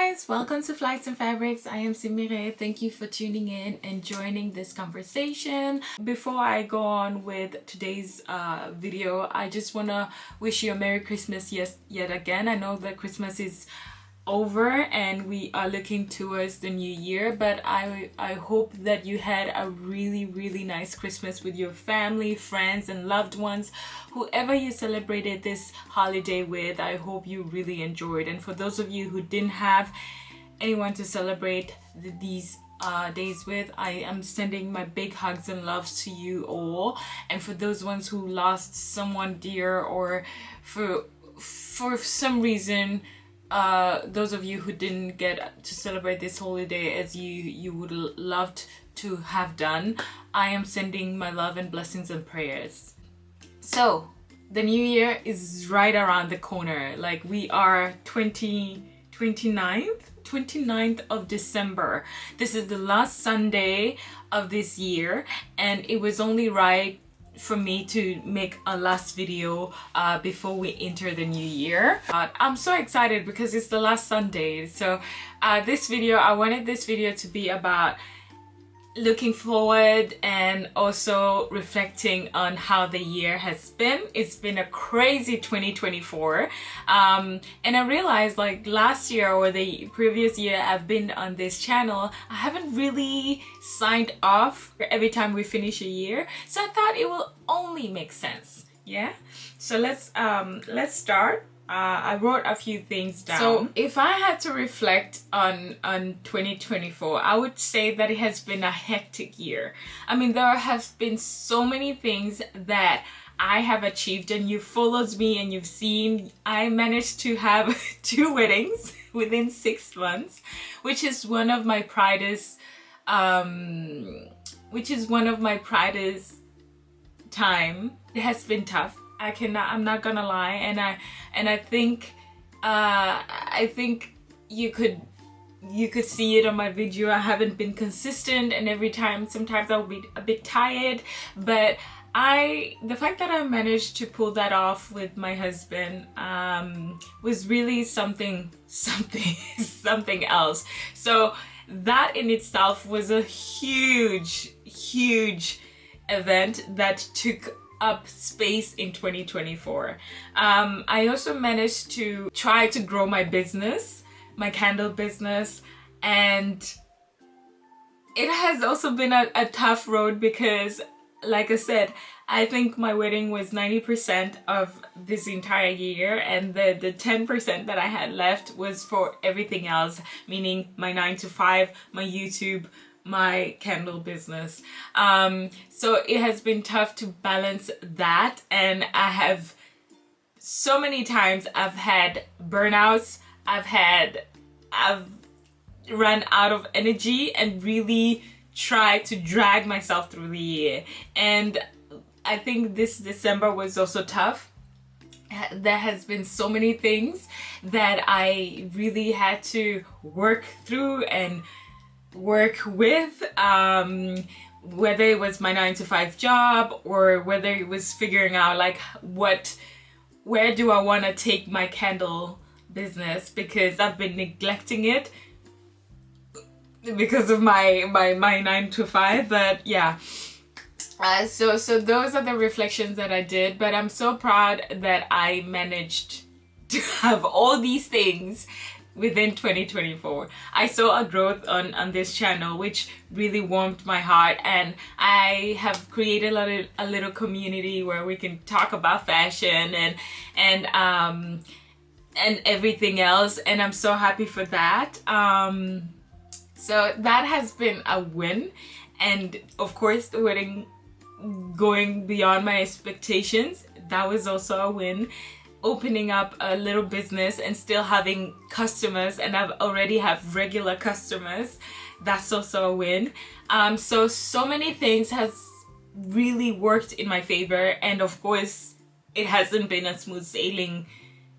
guys, welcome to Flights and Fabrics. I am Simire. Thank you for tuning in and joining this conversation. Before I go on with today's video, I just want to wish you a Merry Christmas yet again. I know that Christmas is over and we are looking towards the new year, but I hope that you had a really nice Christmas with your family, friends and loved ones. Whoever you celebrated this holiday with, I hope you really enjoyed. And for those of you who didn't have anyone to celebrate these days with, I am sending my big hugs and loves to you all. And for those ones who lost someone dear, or for some reason those of you who didn't get to celebrate this holiday as you would loved to have done, I am sending my love and blessings and prayers. So the new year is right around the corner. Like, we are 29th of December. This is the last Sunday of this year, and it was only right for me to make a last video before we enter the new year. I'm so excited because it's the last Sunday. So I wanted this video to be about looking forward and also reflecting on how the year has been. It's been a crazy 2024, and I realized, like, last year or the previous year I've been on this channel, I haven't really signed off every time we finish a year, so I thought it will only make sense. Yeah, so let's start. I wrote a few things down. So if I had to reflect on 2024, I would say that it has been a hectic year. I mean, there have been so many things that I have achieved, and you followed me and you've seen I managed to have 2 weddings within 6 months, which is one of my proudest time. It has been tough. I'm not gonna lie, and I think you could see it on my video. I haven't been consistent, and sometimes I'll be a bit tired, but the fact that I managed to pull that off with my husband was really something else. So that in itself was a huge event that took up space in 2024. I also managed to try to grow my business, my candle business, and it has also been a tough road because, like I said, I think my wedding was 90% of this entire year, and the 10% that I had left was for everything else, meaning my 9 to 5, my YouTube, my candle business. So it has been tough to balance that, and I have so many times I've had burnouts, I've run out of energy and really tried to drag myself through the year. And I think this December was also tough. There has been so many things that I really had to work through and work with, whether it was my 9 to 5 job or whether it was figuring out, like, where do I want to take my candle business, because I've been neglecting it because of my 9 to 5. But yeah, so those are the reflections that I did, but I'm so proud that I managed to have all these things within 2024. I saw a growth on this channel, which really warmed my heart, and I have created a little community where we can talk about fashion and everything else, and I'm so happy for that. So that has been a win, and of course the wedding going beyond my expectations, that was also a win. Opening up a little business and still having customers, and I've already have regular customers, that's also a win. So many things has really worked in my favor, and of course it hasn't been a smooth sailing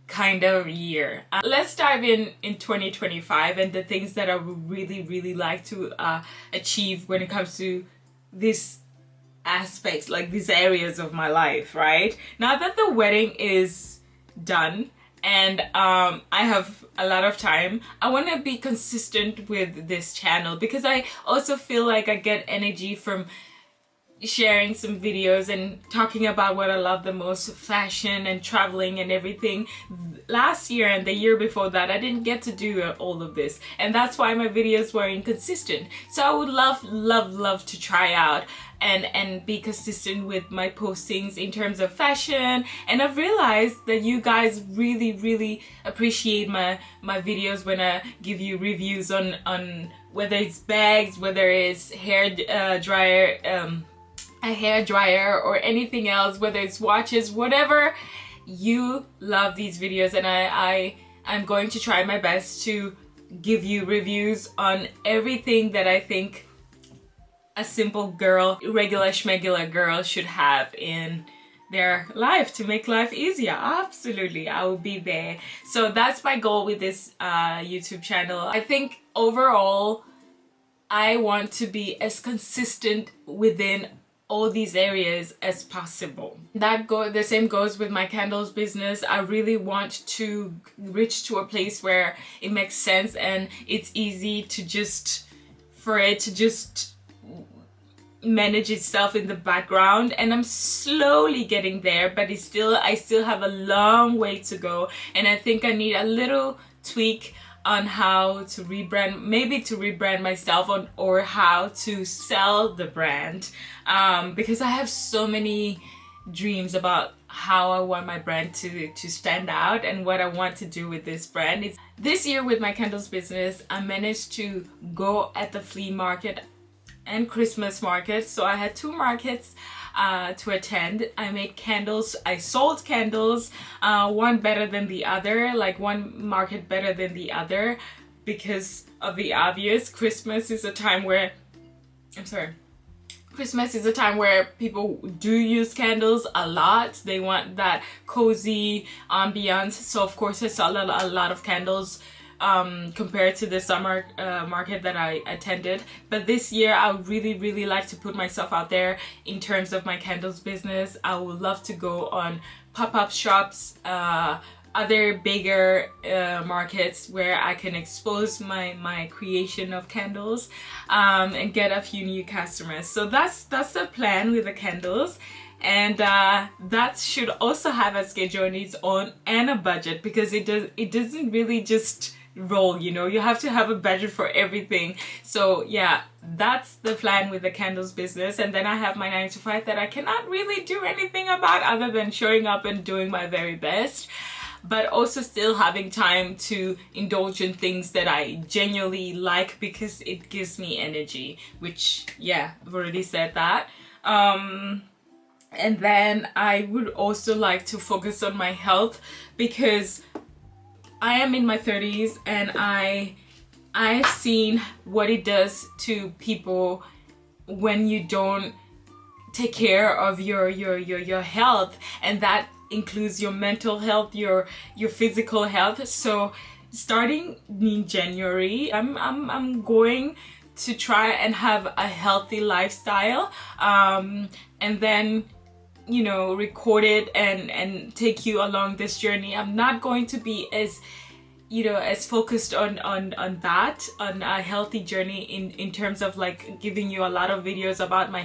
kind of year. Let's dive in 2025 and the things that I would really like to achieve when it comes to these aspects, like these areas of my life. Right now that the wedding is done and I have a lot of time. I want to be consistent with this channel because I also feel like I get energy from sharing some videos and talking about what I love the most, fashion and traveling and everything. Last year and the year before that, I didn't get to do all of this, and that's why my videos were inconsistent. So I would love to try out and be consistent with my postings in terms of fashion. And I've realized that you guys really appreciate my videos when I give you reviews on whether it's bags, whether it's a hair dryer or anything else, whether it's watches, whatever. You love these videos, and I'm going to try my best to give you reviews on everything that I think a simple girl, regular schmegular girl should have in their life to make life easier. Absolutely, I will be there. So that's my goal with this YouTube channel. I think overall I want to be as consistent within all these areas as possible. The same goes with my candles business. I really want to reach to a place where it makes sense and it's easy to just manage itself in the background, and I'm slowly getting there, but I still have a long way to go, and I think I need a little tweak on how to rebrand, maybe to rebrand myself or how to sell the brand, because I have so many dreams about how I want my brand to stand out and what I want to do with this brand. This year with my candles business, I managed to go at the flea market and Christmas market. So I had 2 markets to attend. I made candles, I sold candles, one better than the other, like one market better than the other, because of the obvious. Christmas is a time where people do use candles a lot. They want that cozy ambiance. So of course I saw a lot of candles compared to the summer market that I attended. But this year I would really like to put myself out there in terms of my candles business. I would love to go on pop-up shops, other bigger markets where I can expose my creation of candles and get a few new customers. So that's the plan with the candles. And that should also have a schedule on its own and a budget, because it doesn't really just roll, you know. You have to have a budget for everything. So yeah, that's the plan with the candles business. And then I have my 9 to 5 that I cannot really do anything about other than showing up and doing my very best, but also still having time to indulge in things that I genuinely like because it gives me energy, which, yeah, I've already said that. And then I would also like to focus on my health, because I am in my 30s and I've seen what it does to people when you don't take care of your health, and that includes your mental health, your physical health. So starting in January, I'm going to try and have a healthy lifestyle, and then, you know, record it and take you along this journey. I'm not going to be as, you know, as focused on a healthy journey in terms of like giving you a lot of videos about my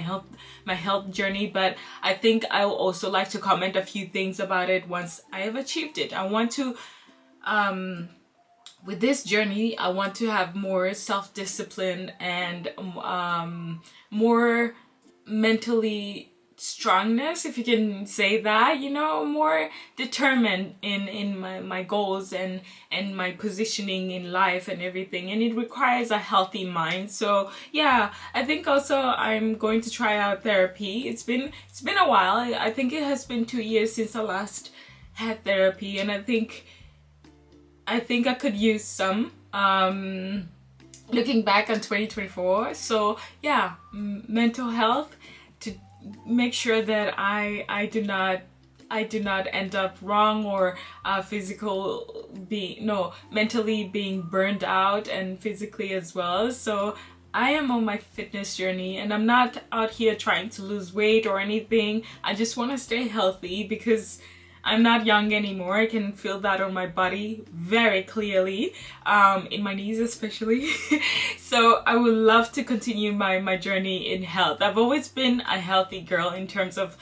health journey, but I think I will also like to comment a few things about it once I have achieved it. I want to with this journey, I want to have more self-discipline and more mentally strongness, if you can say that, you know, more determined in my goals and my positioning in life and everything, and it requires a healthy mind. So yeah, I think also I'm going to try out therapy. It's been a while. I think it has been 2 years since I last had therapy, and I think I could use some looking back on 2024. So yeah, mental health, to make sure that I do not end up wrong, or mentally being burned out, and physically as well. So I am on my fitness journey, and I'm not out here trying to lose weight or anything. I just want to stay healthy, because I'm not young anymore. I can feel that on my body very clearly, in my knees especially. So I would love to continue my journey in health. I've always been a healthy girl in terms of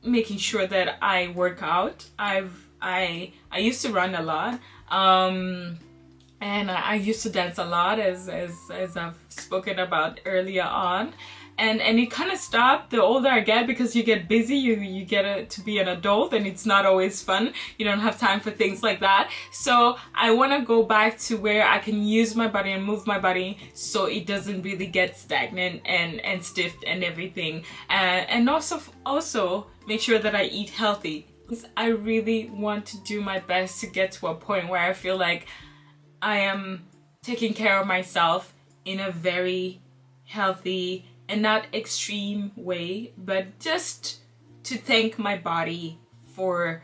making sure that I work out. I used to run a lot, and I used to dance a lot, as I've spoken about earlier on. And it kind of stopped the older I get, because you get busy, you get to be an adult, and it's not always fun. You don't have time for things like that. So I want to go back to where I can use my body and move my body so it doesn't really get stagnant and stiff and everything. And also make sure that I eat healthy. I really want to do my best to get to a point where I feel like I am taking care of myself in a very healthy and not extreme way, but just to thank my body for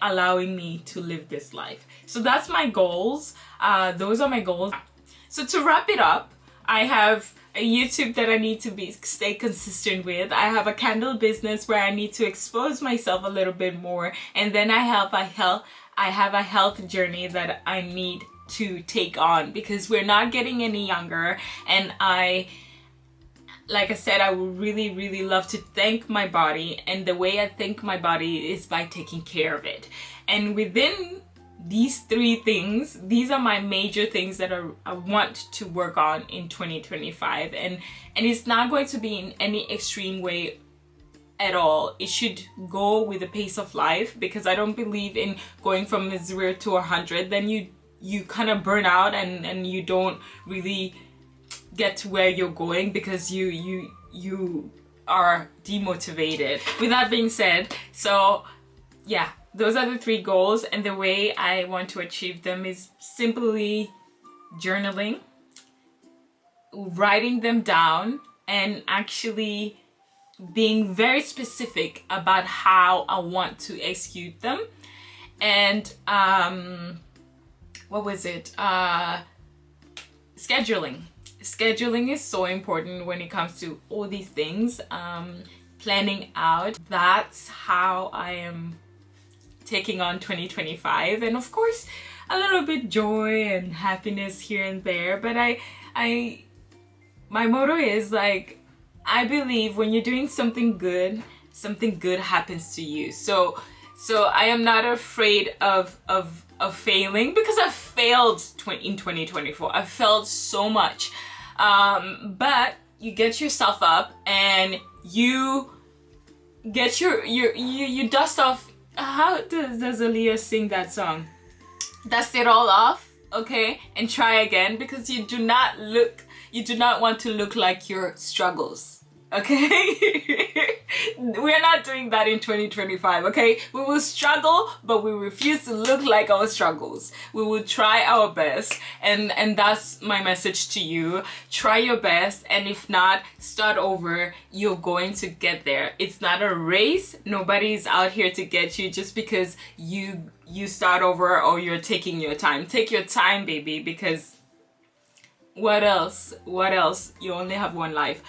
allowing me to live this life. So that's my goals. Those are my goals. So to wrap it up, I have a YouTube that I need to stay consistent with. I have a candle business where I need to expose myself a little bit more, and then I have a health journey that I need to take on, because we're not getting any younger, and like I said, I would really, really love to thank my body, and the way I thank my body is by taking care of it. And within these 3 things, these are my major things that I want to work on in 2025, and it's not going to be in any extreme way at all. It should go with the pace of life, because I don't believe in going from 0 to 100. Then you kind of burn out, and you don't really get to where you're going, because you are demotivated. With that being said, so yeah, those are the 3 goals, and the way I want to achieve them is simply journaling, writing them down, and actually being very specific about how I want to execute them. And what was it? Scheduling. Scheduling is so important when it comes to all these things. Planning out. That's how I am taking on 2025. And of course, a little bit joy and happiness here and there. But my motto is like, I believe when you're doing something good happens to you. So I am not afraid of failing, because I've failed in 2024. I've failed so much. But you get yourself up, and you get you dust off. How does Aaliyah sing that song? Dust it all off, okay, and try again, because you do not want to look like your struggles, okay? We're not doing that in 2025, okay? We will struggle, but we refuse to look like our struggles. We will try our best, and that's my message to you. Try your best, and if not, start over. You're going to get there. It's not a race. Nobody's out here to get you just because you start over or you're taking your time. Take your time, baby, because what else? You only have one life.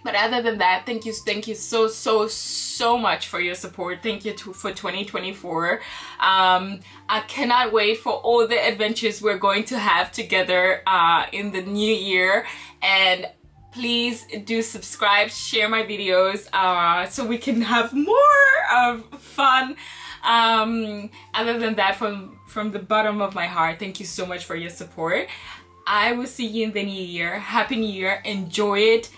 But other than that, thank you so much for your support. Thank you for 2024. I cannot wait for all the adventures we're going to have together in the new year. And please do subscribe, share my videos, so we can have more of fun. Other than that, from the bottom of my heart, thank you so much for your support. I will see you in the new year. Happy New Year. Enjoy it.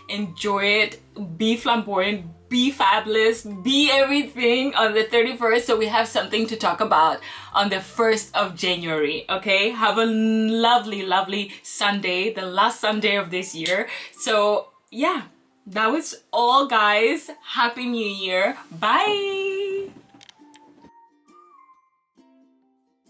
Be flamboyant, be fabulous, be everything on the 31st, so we have something to talk about on the 1st of January, okay? Have a lovely Sunday, the last Sunday of this year. So yeah, that was all, guys. Happy New Year. Bye.